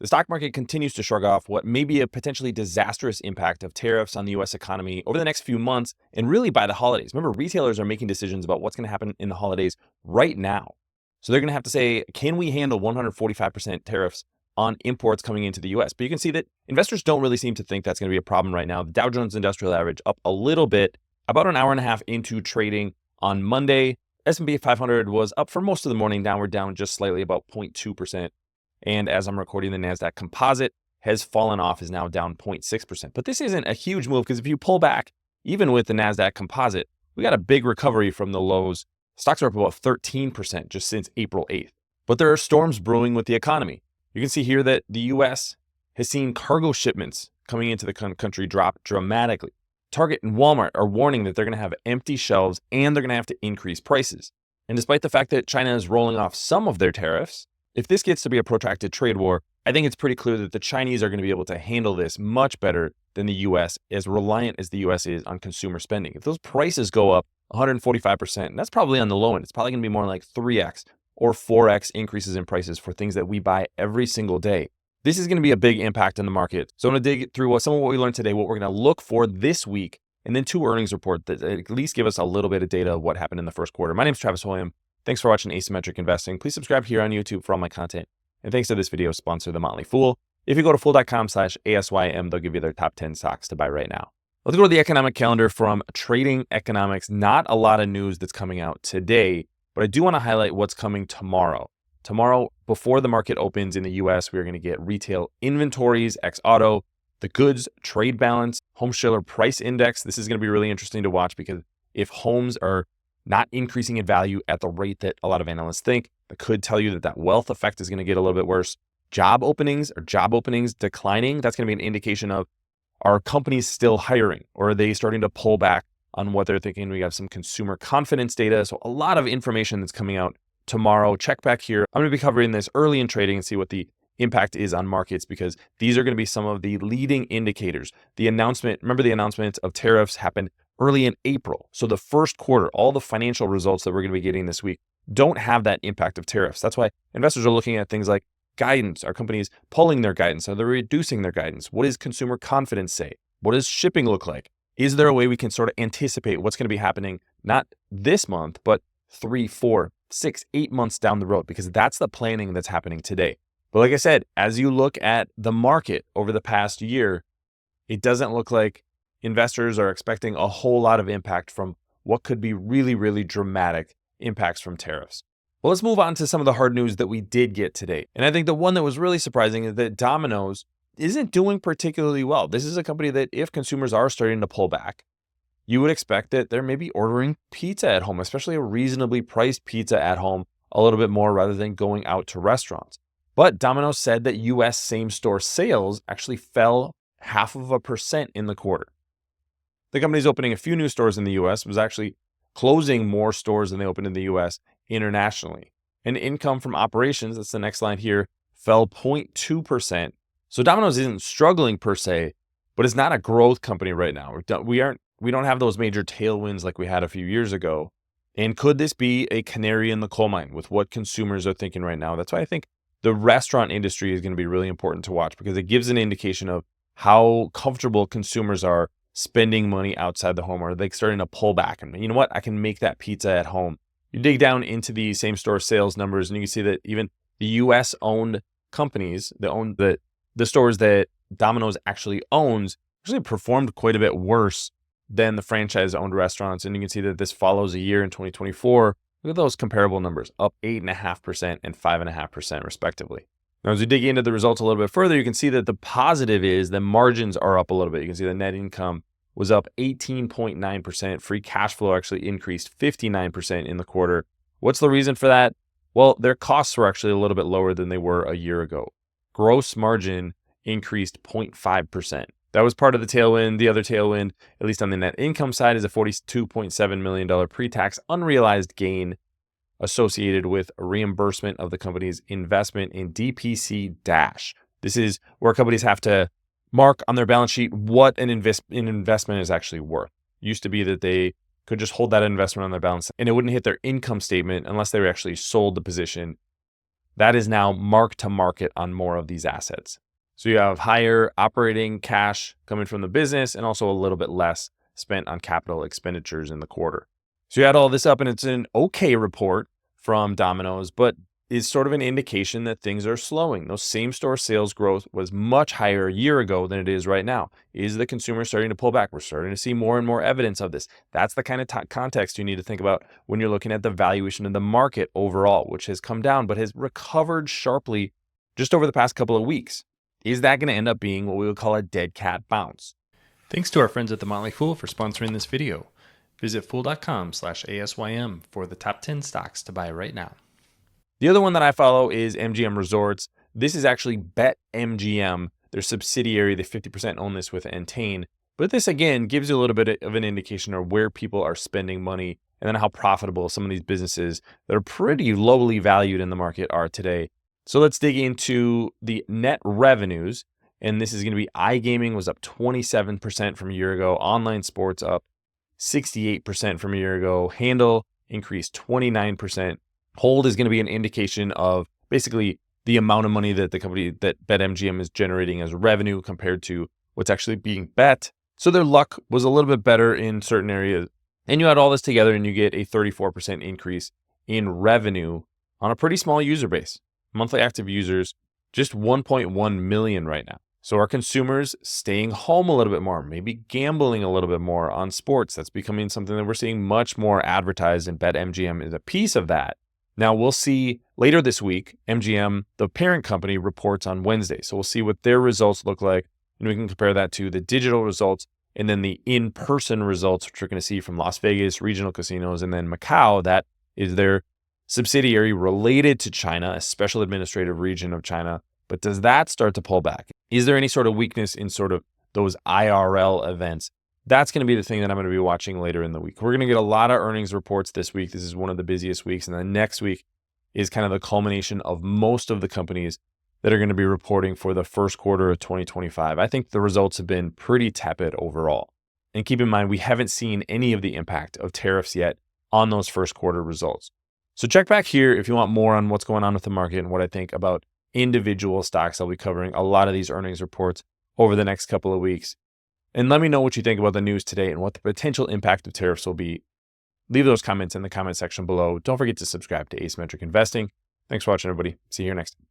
The stock market continues to shrug off what may be a potentially disastrous impact of tariffs on the US economy over the next few months and really by the holidays. Remember, retailers are making decisions about what's going to happen in the holidays right now. So they're going to have to say, can we handle 145% tariffs on imports coming into the US? But you can see that investors don't really seem to think that's going to be a problem right now. The Dow Jones Industrial Average up a little bit, about an hour and a half into trading on Monday. S&P 500 was up for most of the morning, down just slightly, about 0.2%. And as I'm recording, the Nasdaq Composite has fallen off, is now down 0.6%. But this isn't a huge move because if you pull back, even with the Nasdaq Composite, we got a big recovery from the lows. Stocks are up about 13% just since April 8th. But there are storms brewing with the economy. You can see here that the US has seen cargo shipments coming into the country drop dramatically. Target and Walmart are warning that they're going to have empty shelves and they're going to have to increase prices. And despite the fact that China is rolling off some of their tariffs, if this gets to be a protracted trade war, I think it's pretty clear that the Chinese are going to be able to handle this much better than the US, as reliant as the US is on consumer spending. If those prices go up 145%, and that's probably on the low end, it's probably going to be more like 3x or 4x increases in prices for things that we buy every single day. This is going to be a big impact on the market. So I'm going to dig through some of what we learned today, what we're going to look for this week, and then 2 earnings reports that at least give us a little bit of data of what happened in the first quarter. My name is Travis William. Thanks for watching Asymmetric Investing. Please subscribe here on YouTube for all my content. And thanks to this video sponsor, The Motley Fool. If you go to fool.com/ASYM, they'll give you their top 10 stocks to buy right now. Let's go to the economic calendar from Trading Economics. Not a lot of news that's coming out today, but I do want to highlight what's coming tomorrow. Tomorrow, before the market opens in the US, we're going to get retail inventories, ex-auto, the goods trade balance, home seller price index. This is going to be really interesting to watch because if homes are not increasing in value at the rate that a lot of analysts think, that could tell you that wealth effect is going to get a little bit worse. Job openings declining. That's going to be an indication of, are companies still hiring, or are they starting to pull back on what they're thinking? We have some consumer confidence data. So a lot of information that's coming out tomorrow. Check back here. I'm going to be covering this early in trading and see what the impact is on markets, because these are going to be some of the leading indicators. The announcement of tariffs happened early in April. So the first quarter, all the financial results that we're going to be getting this week don't have that impact of tariffs. That's why investors are looking at things like guidance. Are companies pulling their guidance? Are they reducing their guidance? What does consumer confidence say? What does shipping look like? Is there a way we can sort of anticipate what's going to be happening, not this month, but 3, 4, 6, 8 months down the road? Because that's the planning that's happening today. But like I said, as you look at the market over the past year, it doesn't look like investors are expecting a whole lot of impact from what could be really, really dramatic impacts from tariffs. Well, let's move on to some of the hard news that we did get today. And I think the one that was really surprising is that Domino's isn't doing particularly well. This is a company that if consumers are starting to pull back, you would expect that they're maybe ordering pizza at home, especially a reasonably priced pizza at home, a little bit more rather than going out to restaurants. But Domino's said that US same-store sales actually fell 0.5% in the quarter. The company's opening a few new stores in the US, was actually closing more stores than they opened in the US internationally. And income from operations, that's the next line here, fell 0.2%. So Domino's isn't struggling per se, but it's not a growth company right now. We don't have those major tailwinds like we had a few years ago. And could this be a canary in the coal mine with what consumers are thinking right now? That's why I think the restaurant industry is going to be really important to watch, because it gives an indication of how comfortable consumers are spending money outside the home. Are they starting to pull back? And you know what? I can make that pizza at home. You dig down into the same store sales numbers and you can see that even the US owned companies that own the stores that Domino's actually owns actually performed quite a bit worse than the franchise owned restaurants. And you can see that this follows a year in 2024. Look at those comparable numbers, up 8.5% and 5.5% respectively. Now, as we dig into the results a little bit further, you can see that the positive is the margins are up a little bit. You can see the net income was up 18.9%. Free cash flow actually increased 59% in the quarter. What's the reason for that? Well, their costs were actually a little bit lower than they were a year ago. Gross margin increased 0.5%. That was part of the tailwind. The other tailwind, at least on the net income side, is a $42.7 million pre-tax unrealized gain associated with a reimbursement of the company's investment in DPC Dash. This is where companies have to mark on their balance sheet what an investment is actually worth. It used to be that they could just hold that investment on their balance and it wouldn't hit their income statement unless they were actually sold the position that is now mark to market on more of these assets. So you have higher operating cash coming from the business and also a little bit less spent on capital expenditures in the quarter. So you add all this up and it's an okay report from Domino's, but is sort of an indication that things are slowing. Those same store sales growth was much higher a year ago than it is right now. Is the consumer starting to pull back? We're starting to see more and more evidence of this. That's the kind of context you need to think about when you're looking at the valuation of the market overall, which has come down but has recovered sharply just over the past couple of weeks. Is that going to end up being what we would call a dead cat bounce? Thanks to our friends at The Motley Fool for sponsoring this video. Visit fool.com/ASYM for the top 10 stocks to buy right now. The other one that I follow is MGM Resorts. This is actually BetMGM, their subsidiary. They 50% own this with Entain. But this, again, gives you a little bit of an indication of where people are spending money and then how profitable some of these businesses that are pretty lowly valued in the market are today. So let's dig into the net revenues. And this is going to be iGaming was up 27% from a year ago. Online sports up 68% from a year ago. Handle increased 29%. Hold is going to be an indication of basically the amount of money that the company that BetMGM is generating as revenue compared to what's actually being bet. So their luck was a little bit better in certain areas. And you add all this together and you get a 34% increase in revenue on a pretty small user base. Monthly active users, just 1.1 million right now. So our consumers staying home a little bit more, maybe gambling a little bit more on sports. That's becoming something that we're seeing much more advertised, and BetMGM is a piece of that. Now we'll see later this week, MGM, the parent company, reports on Wednesday. So we'll see what their results look like, and we can compare that to the digital results and then the in-person results, which we're going to see from Las Vegas, regional casinos, and then Macau. That is their subsidiary related to China, a special administrative region of China. But does that start to pull back? Is there any sort of weakness in sort of those IRL events? That's going to be the thing that I'm going to be watching later in the week. We're going to get a lot of earnings reports this week. This is one of the busiest weeks. And then next week is kind of the culmination of most of the companies that are going to be reporting for the first quarter of 2025. I think the results have been pretty tepid overall. And keep in mind, we haven't seen any of the impact of tariffs yet on those first quarter results. So check back here if you want more on what's going on with the market and what I think about individual stocks. I'll be covering a lot of these earnings reports over the next couple of weeks. And let me know what you think about the news today and what the potential impact of tariffs will be. Leave those comments in the comment section below. Don't forget to subscribe to Asymmetric Investing. Thanks for watching, everybody. See you here next time.